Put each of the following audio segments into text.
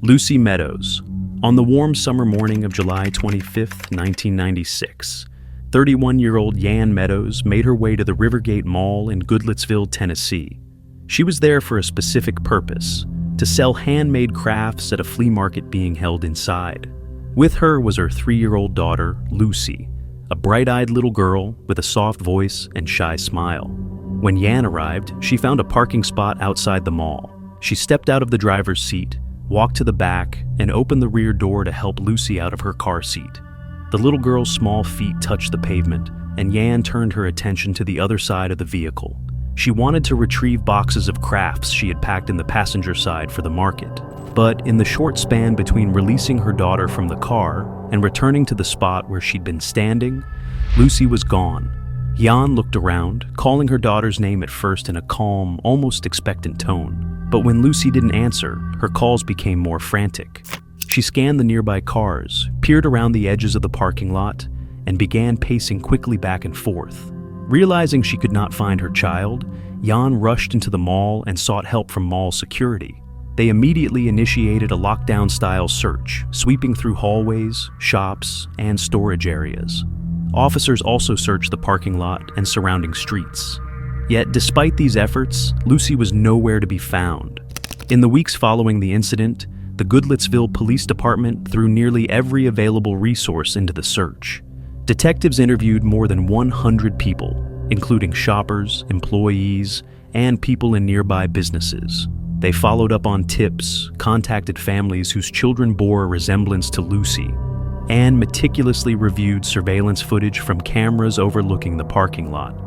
Lucy Meadows. On the warm summer morning of July 25, 1996, 31-year-old Yong Meadows made her way to the Rivergate Mall in Goodlettsville, Tennessee. She was there for a specific purpose: to sell handmade crafts at a flea market being held inside. With her was her 3-year-old daughter, Lucy, a bright-eyed little girl with a soft voice and shy smile. When Yong arrived, she found a parking spot outside the mall. She stepped out of the driver's seat, walked to the back, and opened the rear door to help Lucy out of her car seat. The little girl's small feet touched the pavement, and Yong turned her attention to the other side of the vehicle. She wanted to retrieve boxes of crafts she had packed in the passenger side for the market. But in the short span between releasing her daughter from the car and returning to the spot where she'd been standing, Lucy was gone. Yong looked around, calling her daughter's name at first in a calm, almost expectant tone. But when Lucy didn't answer, her calls became more frantic. She scanned the nearby cars, peered around the edges of the parking lot, and began pacing quickly back and forth. Realizing she could not find her child, Yong rushed into the mall and sought help from mall security. They immediately initiated a lockdown-style search, sweeping through hallways, shops, and storage areas. Officers also searched the parking lot and surrounding streets. Yet, despite these efforts, Lucy was nowhere to be found. In the weeks following the incident, the Goodlettsville Police Department threw nearly every available resource into the search. Detectives interviewed more than 100 people, including shoppers, employees, and people in nearby businesses. They followed up on tips, contacted families whose children bore a resemblance to Lucy, and meticulously reviewed surveillance footage from cameras overlooking the parking lot.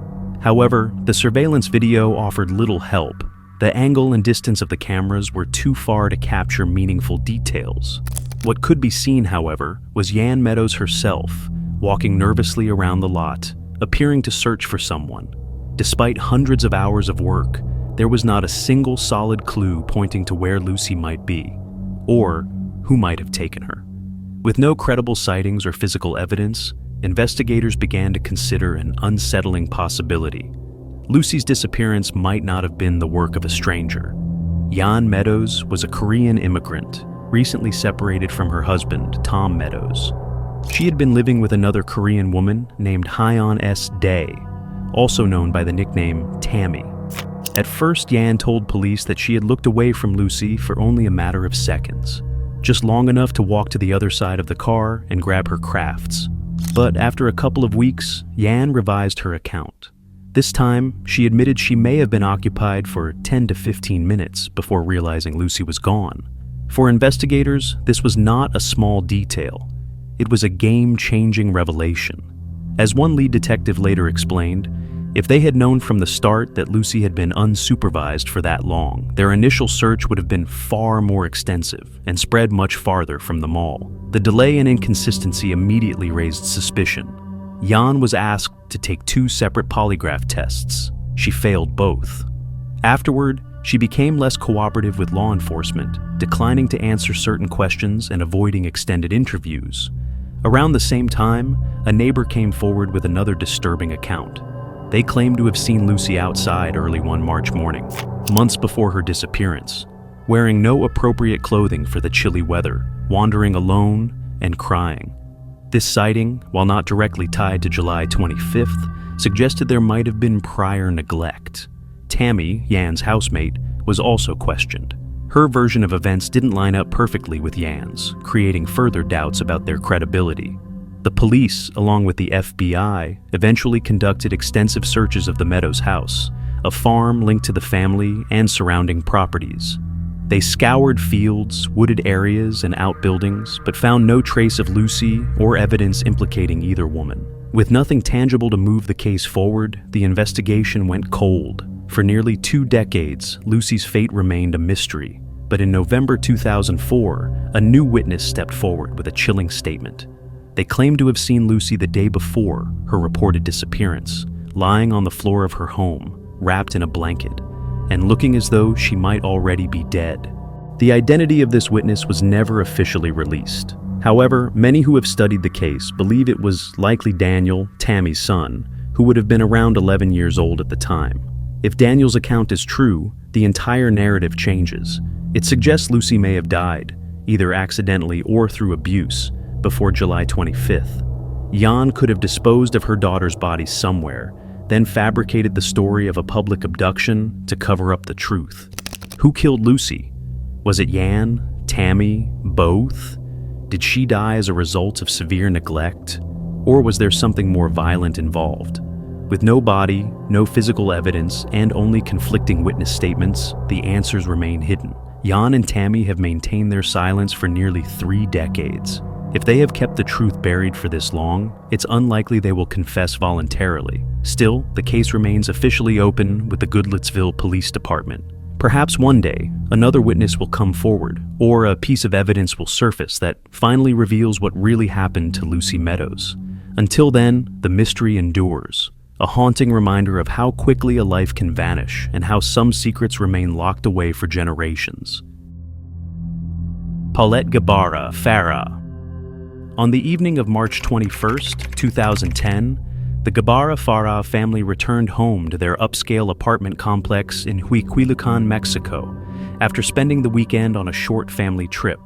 However, the surveillance video offered little help. The angle and distance of the cameras were too far to capture meaningful details. What could be seen, however, was Yong Meadows herself, walking nervously around the lot, appearing to search for someone. Despite hundreds of hours of work, there was not a single solid clue pointing to where Lucy might be, or who might have taken her. With no credible sightings or physical evidence, investigators began to consider an unsettling possibility. Lucy's disappearance might not have been the work of a stranger. Yong Meadows was a Korean immigrant, recently separated from her husband, Tom Meadows. She had been living with another Korean woman named Hyun S. Dae, also known by the nickname Tammy. At first, Yong told police that she had looked away from Lucy for only a matter of seconds, just long enough to walk to the other side of the car and grab her crafts. But after a couple of weeks, Yong revised her account. This time, she admitted she may have been occupied for 10 to 15 minutes before realizing Lucy was gone. For investigators, this was not a small detail. It was a game-changing revelation. As one lead detective later explained, if they had known from the start that Lucy had been unsupervised for that long, their initial search would have been far more extensive and spread much farther from the mall. The delay and inconsistency immediately raised suspicion. Yong was asked to take 2 separate polygraph tests. She failed both. Afterward, she became less cooperative with law enforcement, declining to answer certain questions and avoiding extended interviews. Around the same time, a neighbor came forward with another disturbing account. They claimed to have seen Lucy outside early one March morning, months before her disappearance, wearing no appropriate clothing for the chilly weather, wandering alone and crying. This sighting, while not directly tied to July 25th, suggested there might have been prior neglect. Tammy, Yong's housemate, was also questioned. Her version of events didn't line up perfectly with Yong's, creating further doubts about their credibility. The police, along with the FBI, eventually conducted extensive searches of the Meadows house, a farm linked to the family and surrounding properties. They scoured fields, wooded areas, and outbuildings, but found no trace of Lucy or evidence implicating either woman. With nothing tangible to move the case forward, the investigation went cold. For nearly 2 decades, Lucy's fate remained a mystery. But in November 2004, a new witness stepped forward with a chilling statement. They claimed to have seen Lucy the day before her reported disappearance, lying on the floor of her home, wrapped in a blanket, and looking as though she might already be dead. The identity of this witness was never officially released. However, many who have studied the case believe it was likely Daniel, Tammy's son, who would have been around 11 years old at the time. If Daniel's account is true, the entire narrative changes. It suggests Lucy may have died, either accidentally or through abuse, before July 25th. Jan could have disposed of her daughter's body somewhere, then fabricated the story of a public abduction to cover up the truth. Who killed Lucy? Was it Jan, Tammy, both? Did she die as a result of severe neglect? Or was there something more violent involved? With no body, no physical evidence, and only conflicting witness statements, the answers remain hidden. Jan and Tammy have maintained their silence for nearly 3 decades. If they have kept the truth buried for this long, it's unlikely they will confess voluntarily. Still, the case remains officially open with the Goodlettsville Police Department. Perhaps one day, another witness will come forward, or a piece of evidence will surface that finally reveals what really happened to Lucy Meadows. Until then, the mystery endures, a haunting reminder of how quickly a life can vanish and how some secrets remain locked away for generations. Paulette Gebara Farah. On the evening of March 21st, 2010, the Gebara Farah family returned home to their upscale apartment complex in Huiquilucan, Mexico, after spending the weekend on a short family trip.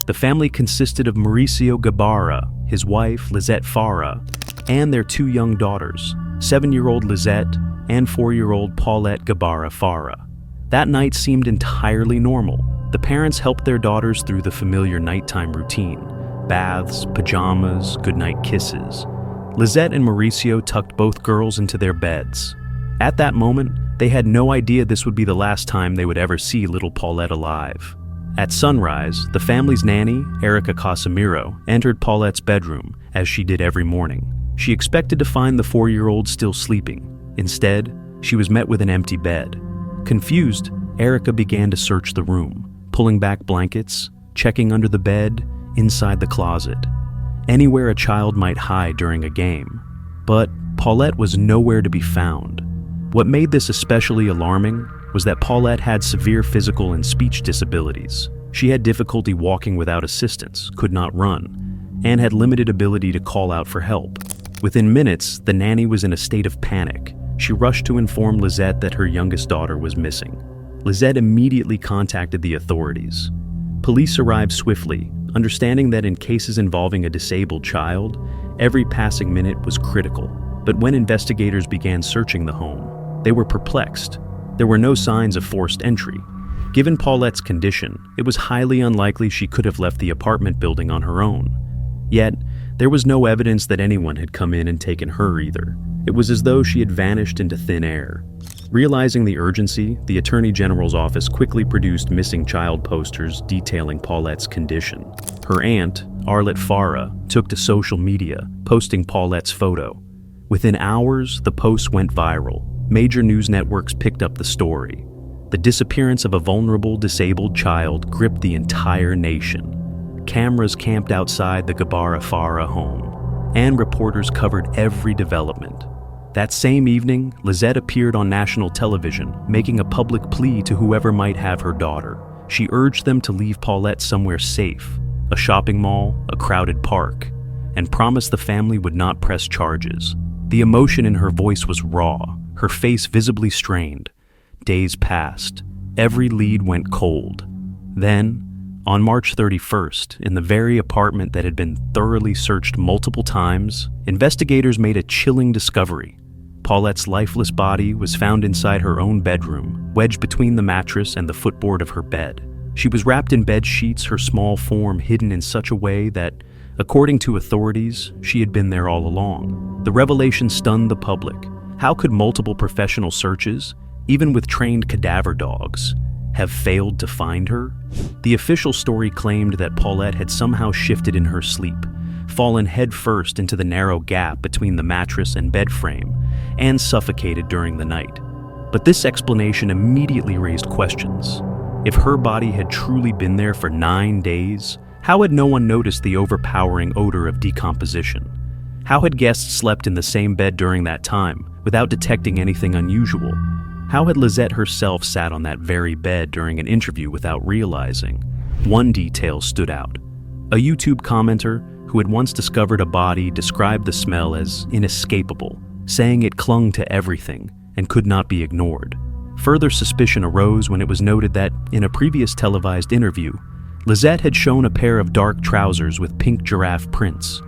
The family consisted of Mauricio Gebara, his wife Lizette Farah, and their 2 young daughters, 7-year-old Lizette and 4-year-old Paulette Gebara Farah. That night seemed entirely normal. The parents helped their daughters through the familiar nighttime routine: baths, pajamas, goodnight kisses. Lizette and Mauricio tucked both girls into their beds. At that moment, they had no idea this would be the last time they would ever see little Paulette alive. At sunrise, the family's nanny, Erica Casimiro, entered Paulette's bedroom, as she did every morning. She expected to find the 4-year-old still sleeping. Instead, she was met with an empty bed. Confused, Erica began to search the room, pulling back blankets, checking under the bed, inside the closet, anywhere a child might hide during a game. But Paulette was nowhere to be found. What made this especially alarming was that Paulette had severe physical and speech disabilities. She had difficulty walking without assistance, could not run, and had limited ability to call out for help. Within minutes, the nanny was in a state of panic. She rushed to inform Lizette that her youngest daughter was missing. Lizette immediately contacted the authorities. Police arrived swiftly, understanding that in cases involving a disabled child, every passing minute was critical. But when investigators began searching the home, they were perplexed. There were no signs of forced entry. Given Paulette's condition, it was highly unlikely she could have left the apartment building on her own. Yet, there was no evidence that anyone had come in and taken her either. It was as though she had vanished into thin air. Realizing the urgency, the Attorney General's office quickly produced missing child posters detailing Paulette's condition. Her aunt, Arlette Farah, took to social media, posting Paulette's photo. Within hours, the posts went viral. Major news networks picked up the story. The disappearance of a vulnerable, disabled child gripped the entire nation. Cameras camped outside the Gebara Farah home, and reporters covered every development. That same evening, Lizette appeared on national television, making a public plea to whoever might have her daughter. She urged them to leave Paulette somewhere safe, a shopping mall, a crowded park, and promised the family would not press charges. The emotion in her voice was raw, her face visibly strained. Days passed. Every lead went cold. Then, on March 31st, in the very apartment that had been thoroughly searched multiple times, investigators made a chilling discovery. Paulette's lifeless body was found inside her own bedroom, wedged between the mattress and the footboard of her bed. She was wrapped in bed sheets, her small form hidden in such a way that, according to authorities, she had been there all along. The revelation stunned the public. How could multiple professional searches, even with trained cadaver dogs, have failed to find her? The official story claimed that Paulette had somehow shifted in her sleep, fallen headfirst into the narrow gap between the mattress and bed frame, and suffocated during the night. But this explanation immediately raised questions. If her body had truly been there for 9 days, how had no one noticed the overpowering odor of decomposition? How had guests slept in the same bed during that time, without detecting anything unusual? How had Lizette herself sat on that very bed during an interview without realizing? One detail stood out. A YouTube commenter who had once discovered a body described the smell as inescapable, saying it clung to everything and could not be ignored. Further suspicion arose when it was noted that, in a previous televised interview, Lizette had shown a pair of dark trousers with pink giraffe prints,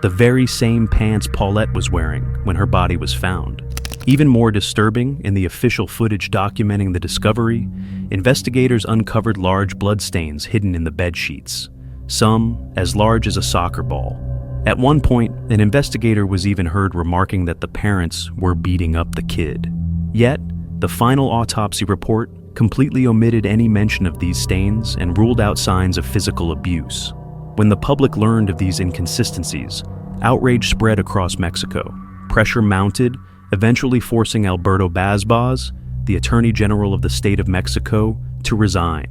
the very same pants Paulette was wearing when her body was found. Even more disturbing, in the official footage documenting the discovery, investigators uncovered large bloodstains hidden in the bedsheets, some as large as a soccer ball. At one point, an investigator was even heard remarking that the parents were beating up the kid. Yet, the final autopsy report completely omitted any mention of these stains and ruled out signs of physical abuse. When the public learned of these inconsistencies, outrage spread across Mexico. Pressure mounted, eventually forcing Alberto Bazbaz, the Attorney General of the state of Mexico, to resign.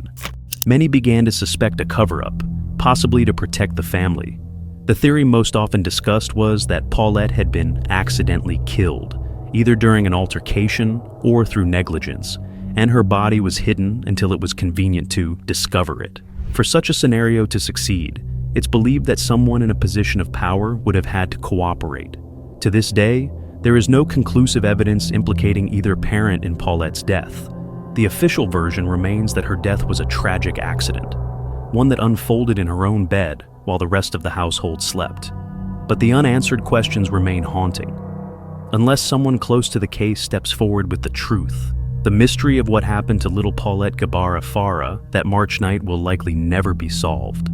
Many began to suspect a cover-up, possibly to protect the family. The theory most often discussed was that Paulette had been accidentally killed, either during an altercation or through negligence, and her body was hidden until it was convenient to discover it. For such a scenario to succeed, it's believed that someone in a position of power would have had to cooperate. To this day, there is no conclusive evidence implicating either parent in Paulette's death. The official version remains that her death was a tragic accident, one that unfolded in her own bed while the rest of the household slept. But the unanswered questions remain haunting. Unless someone close to the case steps forward with the truth, the mystery of what happened to little Paulette Gebara Farah that March night will likely never be solved.